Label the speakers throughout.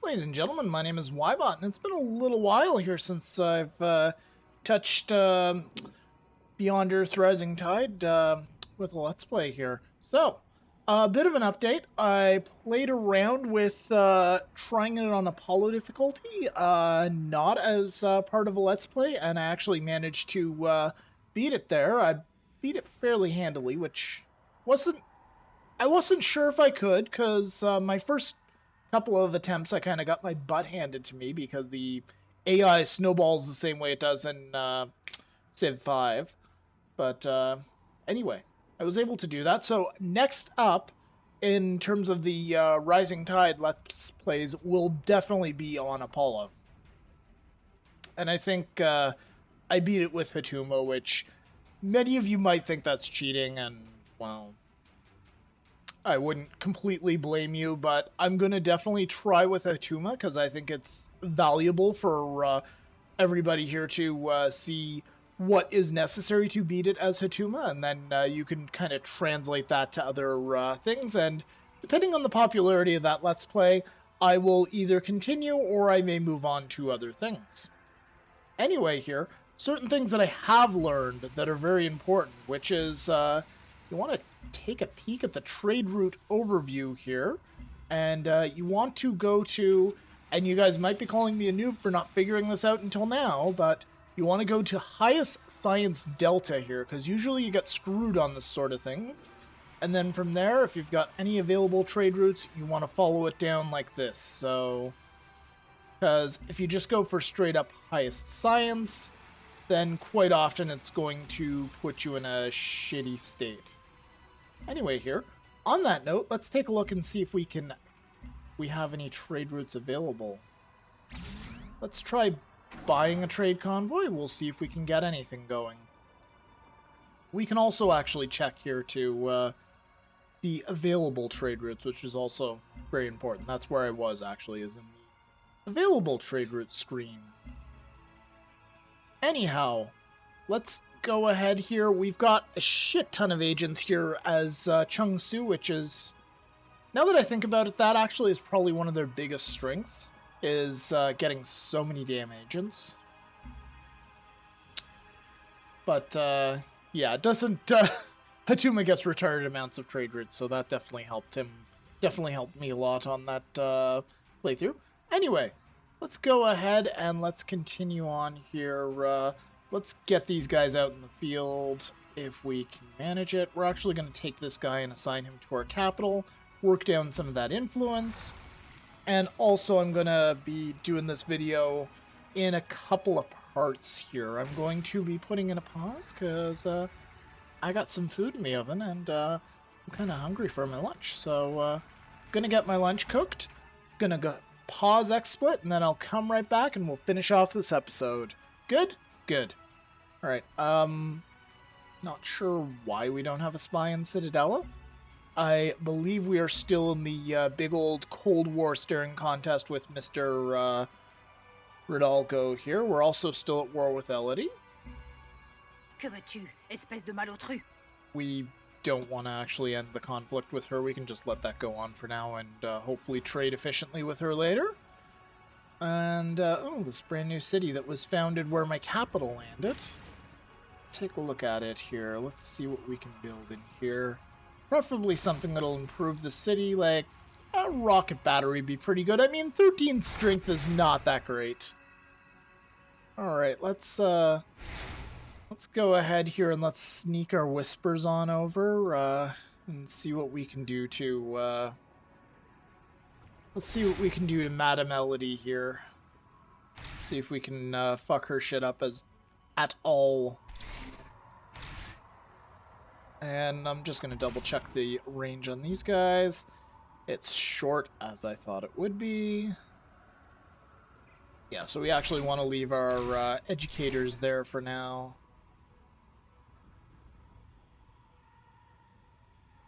Speaker 1: Ladies and gentlemen, my name is Ybot, and it's been a little while here since I've touched Beyond Earth Rising Tide with a Let's Play here. So, a bit of an update. I played around with trying it on Apollo difficulty, not as part of a Let's Play, and I actually managed to beat it there. I beat it fairly handily, which I wasn't sure if I could, because my first couple of attempts I kind of got my butt handed to me because the AI snowballs the same way it does in Civ 5. But anyway, I was able to do that. So next up, in terms of the Rising Tide Let's Plays, will definitely be on Apollo. And I think I beat it with Hatuma, which many of you might think that's cheating, and, well, I wouldn't completely blame you, but I'm going to definitely try with Attila because I think it's valuable for everybody here to see what is necessary to beat it as Hatuma, and then you can kind of translate that to other things, and depending on the popularity of that Let's Play, I will either continue or I may move on to other things. Anyway here, certain things that I have learned that are very important, which is you want to take a peek at the trade route overview here, and you want to go to, and you guys might be calling me a noob for not figuring this out until now, but you want to go to highest science delta here, because usually you get screwed on this sort of thing. And then from there, if you've got any available trade routes, you want to follow it down like this. So, because if you just go for straight up highest science, then quite often it's going to put you in a shitty state. Anyway here, on that note, let's take a look and see if we have any trade routes available. Let's try buying a trade convoy. We'll see if we can get anything going. We can also actually check here to the available trade routes, which is also very important. That's where I was actually, is in the available trade route screen. Anyhow, let's go ahead here. We've got a shit ton of agents here as Chungsu, which is, now that I think about it, that actually is probably one of their biggest strengths, is getting so many damn agents. But yeah, it doesn't Hatuma gets retarded amounts of trade routes, so that definitely helped him, definitely helped me a lot on that playthrough. Anyway, let's go ahead and let's continue on here. Let's get these guys out in the field if we can manage it. We're actually going to take this guy and assign him to our capital, work down some of that influence, and also I'm going to be doing this video in a couple of parts here. I'm going to be putting in a pause because I got some food in the oven and I'm kind of hungry for my lunch. So going to get my lunch cooked, going to go pause XSplit, and then I'll come right back and we'll finish off this episode. Good? Good. Alright, not sure why we don't have a spy in Citadella. I believe we are still in the big old Cold War staring contest with Mr. Rejinaldo here. We're also still at war with Elodie.
Speaker 2: Que veux-tu, espèce de malotru?
Speaker 1: We don't want to actually end the conflict with her. We can just let that go on for now and hopefully trade efficiently with her later. And, oh, this brand new city that was founded where my capital landed. Take a look at it here. Let's see what we can build in here. Preferably something that'll improve the city, like a rocket battery would be pretty good. I mean, 13 strength is not that great. Alright, let's go ahead here and let's sneak our whispers on over, and see what we can do to, let's see what we can do to Madame Elodie here. See if we can fuck her shit up at all. And I'm just going to double check the range on these guys. It's short, as I thought it would be. Yeah, so we actually want to leave our educators there for now.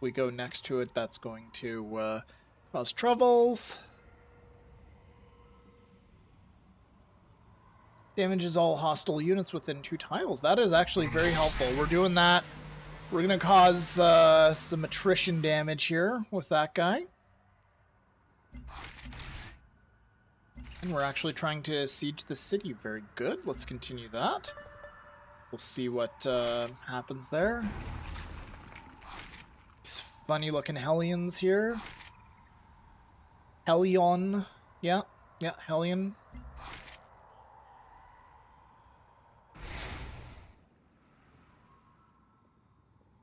Speaker 1: We go next to it, that's going to cause troubles. Damages all hostile units within 2 tiles. That is actually very helpful. We're doing that. We're going to cause some attrition damage here with that guy. And we're actually trying to siege the city. Very good. Let's continue that. We'll see what happens there. These funny-looking Hellions here. Hellion. Yeah, Hellion.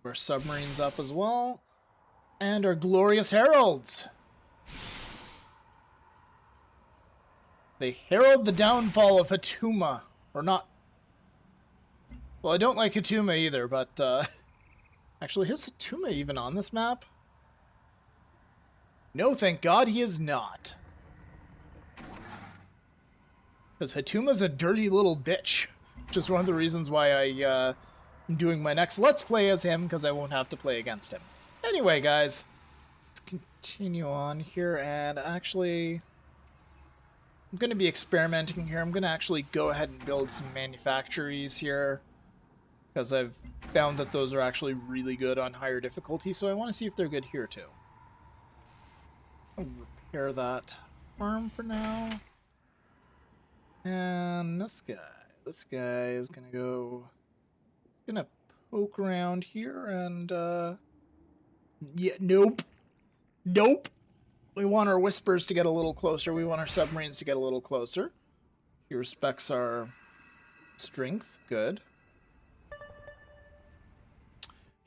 Speaker 1: Our submarines up as well. And our glorious heralds. They herald the downfall of Hatuma. Or not. Well, I don't like Hatuma either, but, actually, is Hatuma even on this map? No, thank God he is not. Because Hatuma's a dirty little bitch. Which is one of the reasons why I'm doing my next Let's Play as him, because I won't have to play against him. Anyway, guys, let's continue on here, and actually, I'm going to be experimenting here. I'm going to actually go ahead and build some manufactories here, because I've found that those are actually really good on higher difficulty, so I want to see if they're good here too. I'll repair that farm for now. And this guy is going to go, going to poke around here and, yeah, nope. We want our whispers to get a little closer. We want our submarines to get a little closer. He respects our strength. Good.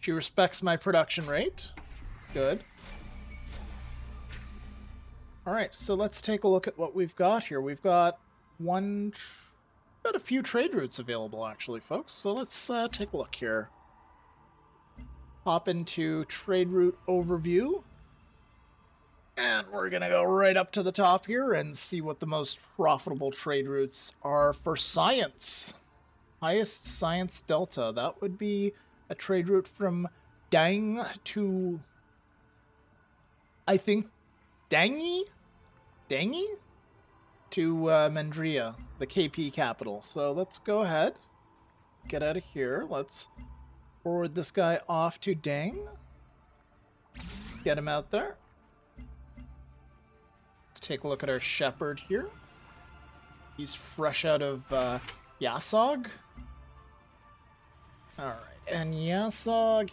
Speaker 1: She respects my production rate. Good. Alright, so let's take a look at what we've got here. We've got a few trade routes available, actually, folks. So let's take a look here. Hop into trade route overview. And we're going to go right up to the top here and see what the most profitable trade routes are for science. Highest science delta. That would be a trade route from Dang to, I think, Dangi to Mendria, the KP capital. So let's go ahead, get out of here. Let's forward this guy off to Dang. Get him out there. Let's take a look at our shepherd here. He's fresh out of Yasog. Alright, and Yasog.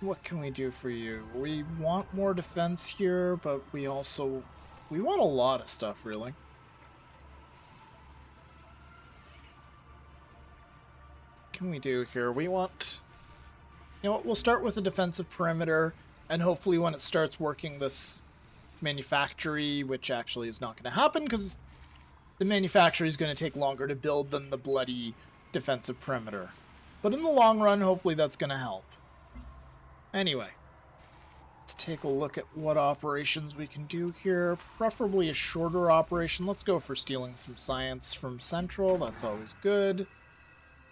Speaker 1: What can we do for you? We want more defense here, but we want a lot of stuff, really. What can we do here? We want, you know what, we'll start with a defensive perimeter, and hopefully when it starts working this manufactory, which actually is not going to happen, because the manufactory is going to take longer to build than the bloody defensive perimeter. But in the long run, hopefully that's going to help. Anyway, let's take a look at what operations we can do here. Preferably a shorter operation. Let's go for stealing some science from Central. That's always good.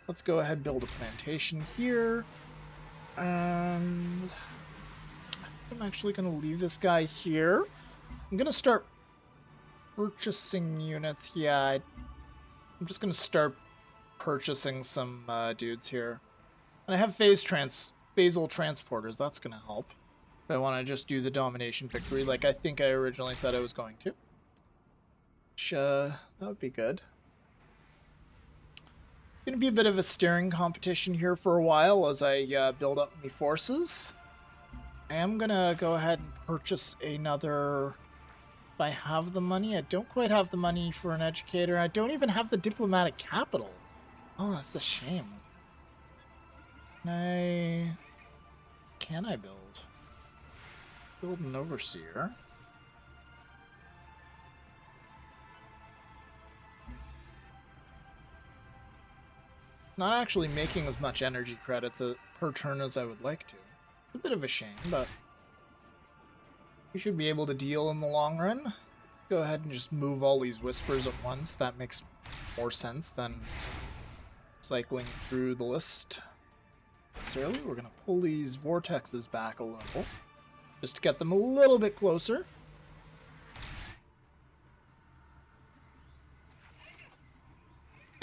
Speaker 1: Let's go ahead and build a plantation here. And I think I'm actually going to leave this guy here. I'm going to start purchasing units. Yeah, I'm just going to start purchasing some dudes here. And I have phasal transporters. That's going to help. If I want to just do the domination victory like I think I originally said I was going to. Which, that would be good. It's going to be a bit of a staring competition here for a while as I build up my forces. I am going to go ahead and purchase another... If I have the money. I don't quite have the money for an educator. I don't even have the diplomatic capital. Oh, that's a shame. Can I build? Build an overseer. Not actually making as much energy credits per turn as I would like to. It's a bit of a shame, but we should be able to deal in the long run. Let's go ahead and just move all these whispers at once. That makes more sense than cycling through the list. Necessarily, we're going to pull these vortexes back a little, just to get them a little bit closer.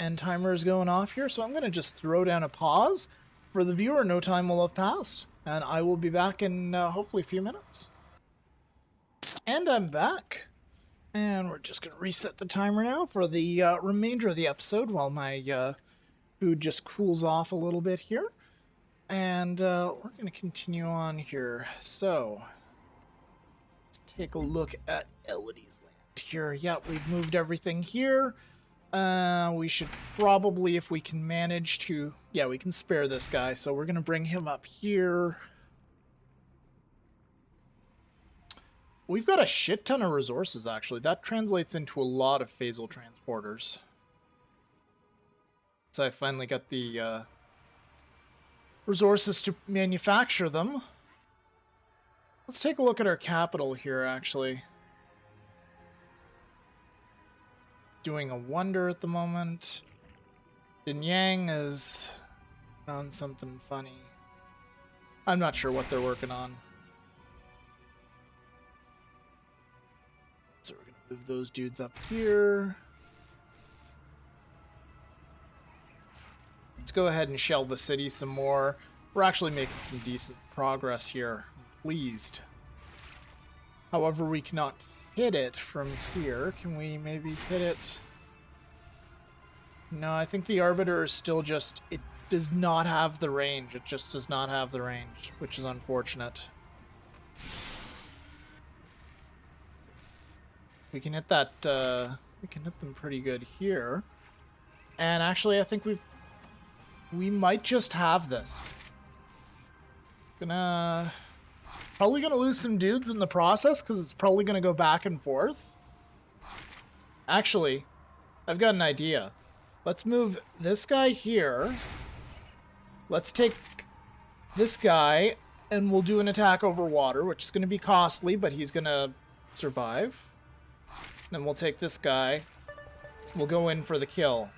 Speaker 1: End timer is going off here, so I'm going to just throw down a pause. For the viewer, no time will have passed, and I will be back in hopefully a few minutes. And I'm back. And we're just going to reset the timer now for the remainder of the episode while my food just cools off a little bit here. And we're going to continue on here. So, let's take a look at Elodie's land here. Yeah, we've moved everything here. We should probably, if we can manage to... Yeah, we can spare this guy, so we're going to bring him up here. We've got a shit ton of resources, actually. That translates into a lot of phasal transporters. So I finally got the resources to manufacture them. Let's take a look at our capital here, actually. Doing a wonder at the moment. Dinyang has found something funny. I'm not sure what they're working on. So we're going to move those dudes up here. Let's go ahead and shell the city some more. We're actually making some decent progress here. I'm pleased. However, we cannot hit it from here. Can we maybe hit it? No, I think the Arbiter is still just... It does not have the range. It just does not have the range, which is unfortunate. We can hit that, we can hit them pretty good here. And actually, I think we might just have this. Probably gonna lose some dudes in the process, because it's probably gonna go back and forth. Actually, I've got an idea. Let's move this guy here. Let's take this guy, and we'll do an attack over water, which is gonna be costly, but he's gonna survive. Then we'll take this guy. We'll go in for the kill.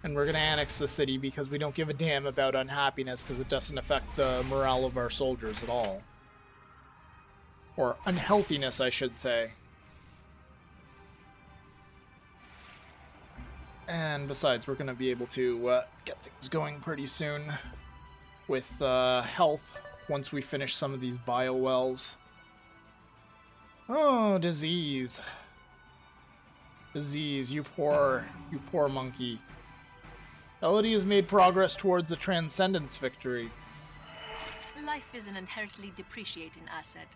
Speaker 1: And we're going to annex the city because we don't give a damn about unhappiness because it doesn't affect the morale of our soldiers at all. Or unhealthiness, I should say. And besides, we're going to be able to get things going pretty soon with health once we finish some of these biowells. Oh, disease. Disease, you poor monkey. Elodie has made progress towards the Transcendence victory.
Speaker 3: Life is an inherently depreciating asset.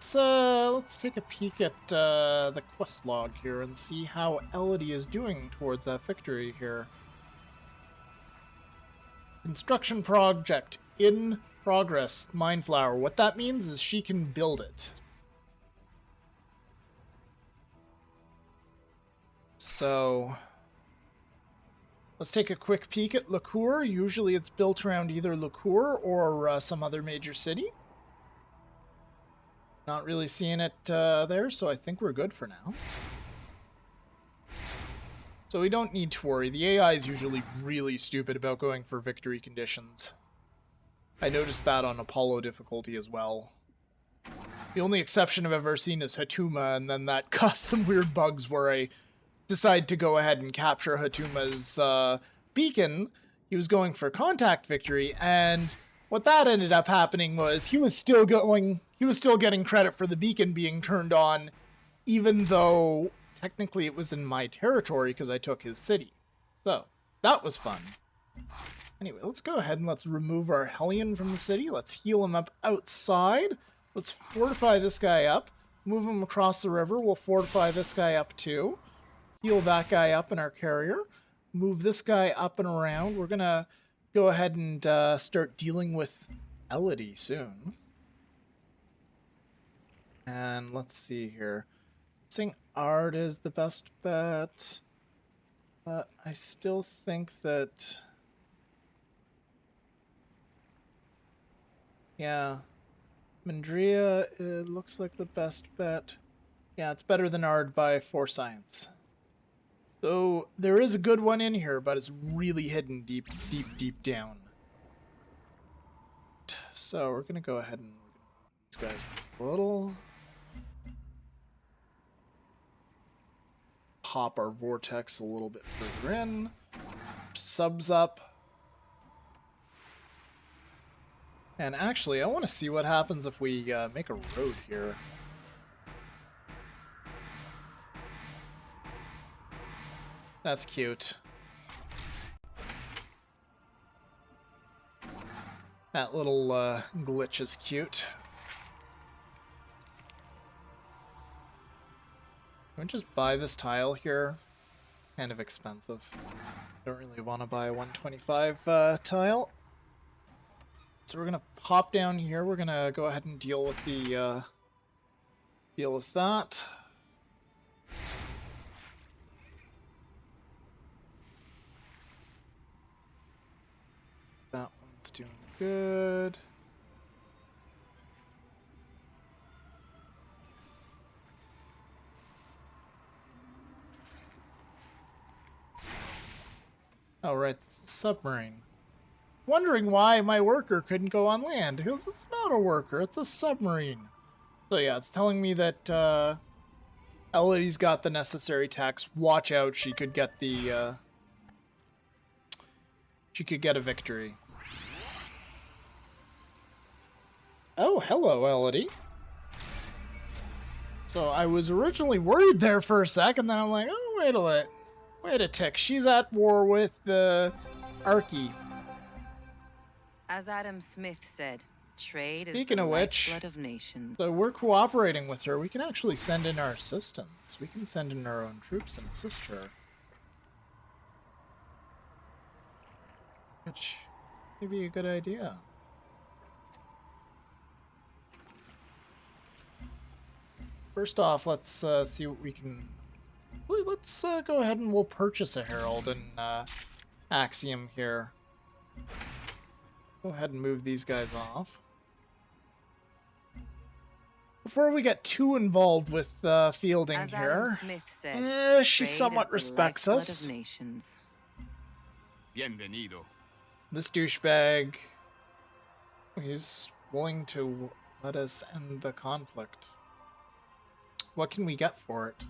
Speaker 1: So, let's take a peek at the quest log here and see how Elodie is doing towards that victory here. Construction project in progress, Mindflower. What that means is she can build it. So, let's take a quick peek at Liqueur. Usually it's built around either Liqueur or some other major city. Not really seeing it there, so I think we're good for now. So we don't need to worry. The AI is usually really stupid about going for victory conditions. I noticed that on Apollo difficulty as well. The only exception I've ever seen is Hatuma, and then that caused some weird bugs where I decided to go ahead and capture Hatuma's beacon. He was going for contact victory, and what that ended up happening was he was still getting credit for the beacon being turned on, even though technically it was in my territory because I took his city. So, that was fun. Anyway, let's go ahead and let's remove our Hellion from the city. Let's heal him up outside. Let's fortify this guy up. Move him across the river. We'll fortify this guy up too. Heal that guy up in our carrier. Move this guy up and around. We're going to go ahead and start dealing with Elodie soon. And let's see here. Saying Ard is the best bet. But I still think that... Yeah. Mandria, it looks like the best bet. Yeah, it's better than Ard by 4 science. So, there is a good one in here, but it's really hidden deep, deep, deep down. So, we're going to go ahead and these guys a little. Pop our vortex a little bit further in. Subs up. And actually, I want to see what happens if we make a road here. That's cute. That little glitch is cute. Can we just buy this tile here? Kind of expensive. Don't really want to buy a 125 tile. So we're gonna pop down here. We're gonna go ahead and deal with the that. That one's doing good. Oh, right, it's a submarine. Wondering why my worker couldn't go on land, because it's not a worker, it's a submarine. So yeah, it's telling me that Elodie's got the necessary tax. Watch out, she could get the she could get a victory. Oh, hello, Elodie. So I was originally worried there for a second, then I'm like, oh, wait a tick. She's at war with the Archie.
Speaker 4: As Adam Smith said, trade
Speaker 1: Speaking
Speaker 4: is the
Speaker 1: of which,
Speaker 4: lifeblood of nations.
Speaker 1: so we're cooperating with her. We can actually send in our assistants. We can send in our own troops and assist her. Which may be a good idea. First off, let's see what we can... Let's go ahead and we'll purchase a herald in Axiom here. Go ahead and move these guys off. Before we get too involved with fielding
Speaker 4: As
Speaker 1: here,
Speaker 4: Adam Smith said,
Speaker 1: she
Speaker 4: trade
Speaker 1: somewhat
Speaker 4: is the
Speaker 1: respects
Speaker 4: lifeblood
Speaker 1: us.
Speaker 4: of nations.
Speaker 5: Bienvenido.
Speaker 1: This douchebag, he's willing to let us end the conflict. What can we get for it?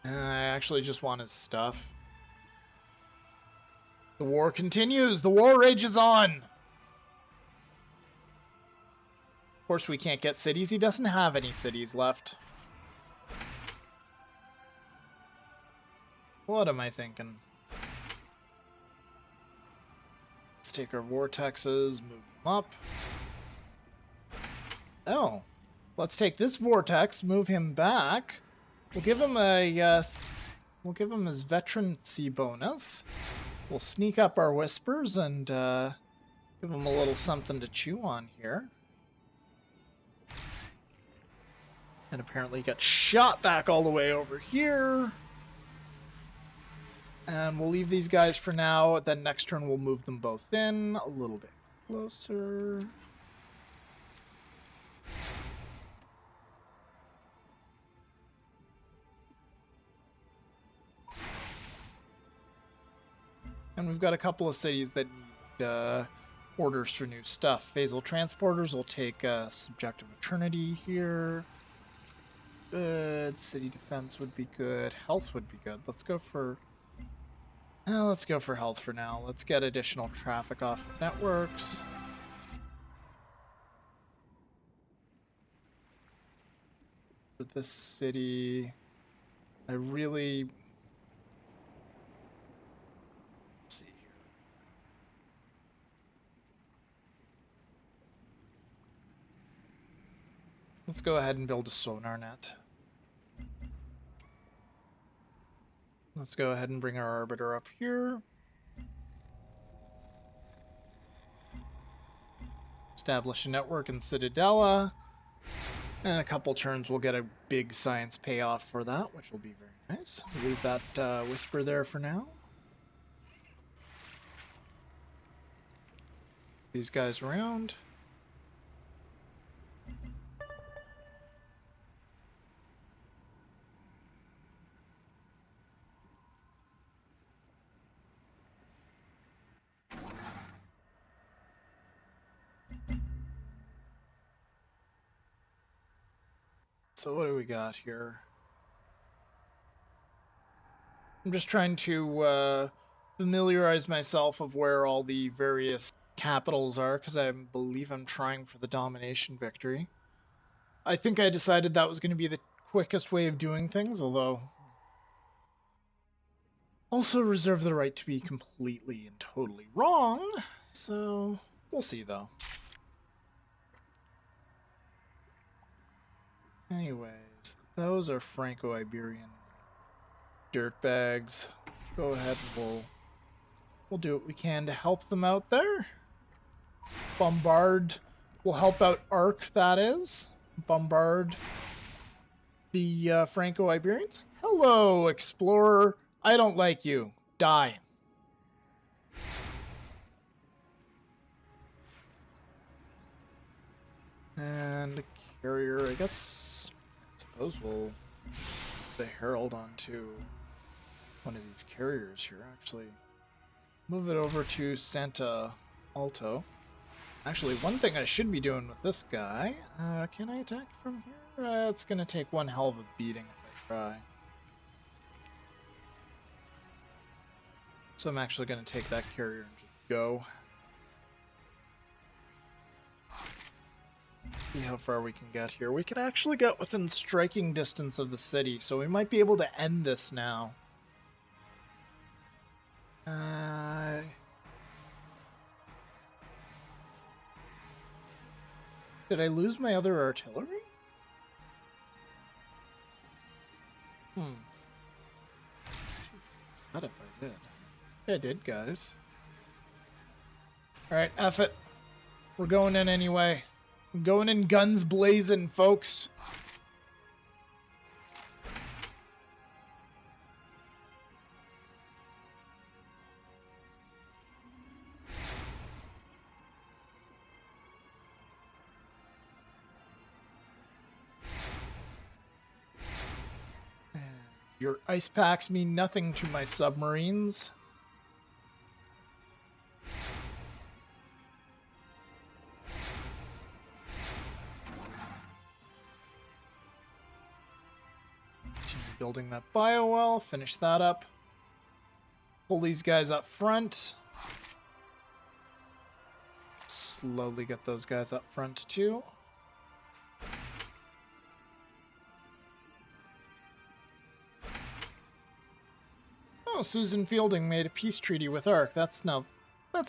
Speaker 1: I actually just want his stuff. The war continues! The war rages on! Of course we can't get cities. He doesn't have any cities left. What am I thinking? Let's take our vortexes, move them up. Oh. Let's take this vortex, move him back. We'll give him a we'll give him his veterancy bonus. We'll sneak up our whispers and give him a little something to chew on here. And apparently get shot back all the way over here. And we'll leave these guys for now. Then next turn we'll move them both in a little bit closer. And we've got a couple of cities that need orders for new stuff. Phasal transporters will take subjective eternity here. Good. City defense would be good. Health would be good. Let's go for health for now. Let's get additional traffic off of networks. For this city, I really... Let's see here. Let's go ahead and build a sonar net. Let's go ahead and bring our arbiter up here. Establish a network in Citadella. And in a couple turns we'll get a big science payoff for that, which will be very nice. Leave that whisper there for now. These guys around. So what do we got here? I'm just trying to familiarize myself of where all the various capitals are, because I believe I'm trying for the domination victory. I think I decided that was going to be the quickest way of doing things, although also reserve the right to be completely and totally wrong, so we'll see though. Anyways, those are Franco-Iberian dirtbags. Go ahead and we'll do what we can to help them out there. Bombard will help out Ark, that is. Bombard the Franco-Iberians. Hello, explorer. I don't like you. Die. And a carrier, I suppose we'll put the Herald onto one of these carriers here, actually. Move it over to Santa Alto. Actually, one thing I should be doing with this guy, can I attack from here? It's gonna take one hell of a beating if I try. So I'm actually gonna take that carrier and just go. See how far we can get here. We could actually get within striking distance of the city, so we might be able to end this now. Did I lose my other artillery? It's too bad if I did. Yeah, I did, guys. Alright, F it. We're going in anyway. I'm going in guns blazing, folks. Your ice packs mean nothing to my submarines. Continue building that biowell, finish that up. Pull these guys up front. Slowly get those guys up front too. Oh, Susan Fielding made a peace treaty with Ark. That's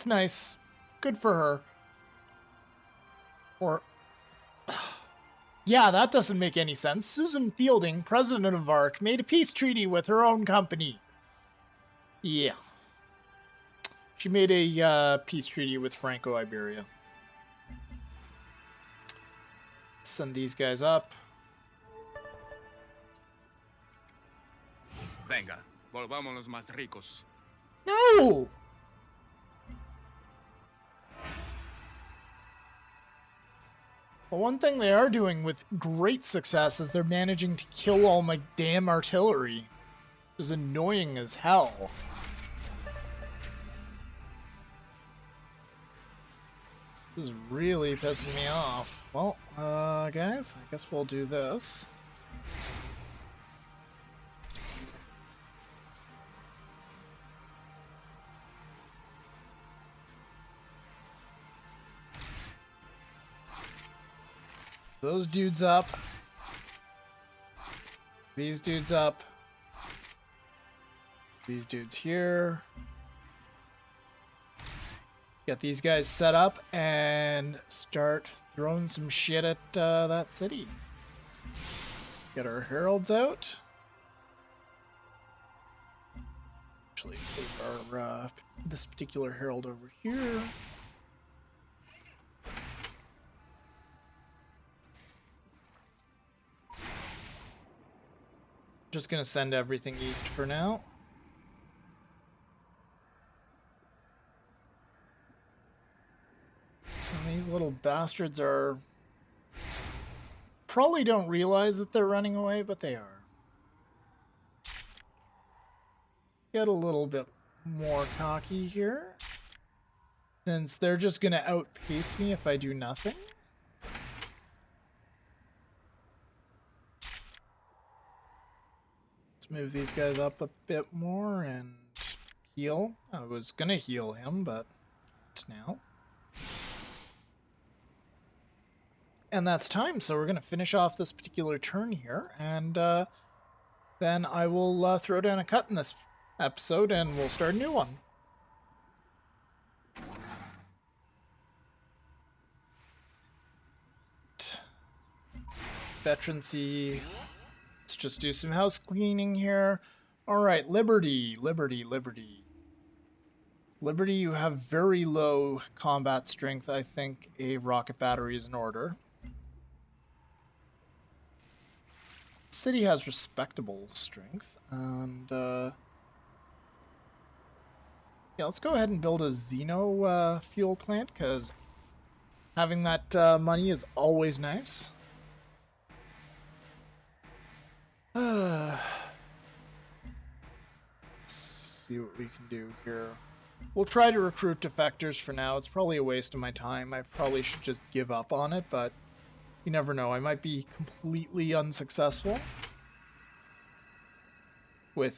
Speaker 1: nice. Good for her. Or, yeah, that doesn't make any sense. Susan Fielding, president of Ark, made a peace treaty with her own company. Yeah. She made a peace treaty with Franco-Iberia. Send these guys up.
Speaker 5: Venga, volvámonos más ricos.
Speaker 1: No! Well, one thing they are doing with great success is they're managing to kill all my damn artillery. Which is annoying as hell. This is really pissing me off. Well, guys, I guess we'll do this. Those dudes up. These dudes up. These dudes here. Get these guys set up and start throwing some shit at that city. Get our heralds out. Actually, put our this particular herald over here. Just gonna send everything east for now. And these little bastards are probably don't realize that they're running away, but they are. Get a little bit more cocky here, since they're just gonna outpace me if I do nothing. move these guys up a bit more and heal. I was gonna heal him, but now. And that's time, so we're gonna finish off this particular turn here, and then I will throw down a cut in this episode, and we'll start a new one. Veterancy. Let's just do some house cleaning here. Alright, Liberty, Liberty, Liberty. Liberty, you have very low combat strength. I think a rocket battery is in order. City has respectable strength, and yeah, let's go ahead and build a Xeno fuel plant, because having that money is always nice. Let's see what we can do here. We'll try to recruit defectors for now. It's probably a waste of my time. I probably should just give up on it, but you never know. I might be completely unsuccessful with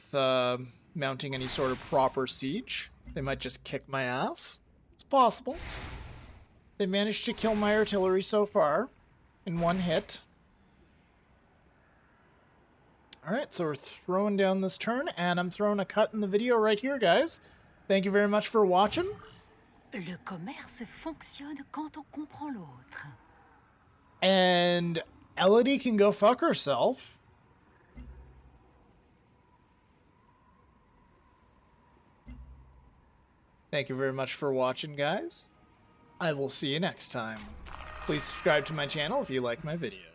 Speaker 1: mounting any sort of proper siege. They might just kick my ass. It's possible. They managed to kill my artillery so far in one hit. Alright, so we're throwing down this turn, and I'm throwing a cut in the video right here, guys. Thank you very much for watching.
Speaker 2: Le commerce fonctionne quand on comprend l'autre.
Speaker 1: And Elodie can go fuck herself. Thank you very much for watching, guys. I will see you next time. Please subscribe to my channel if you like my videos.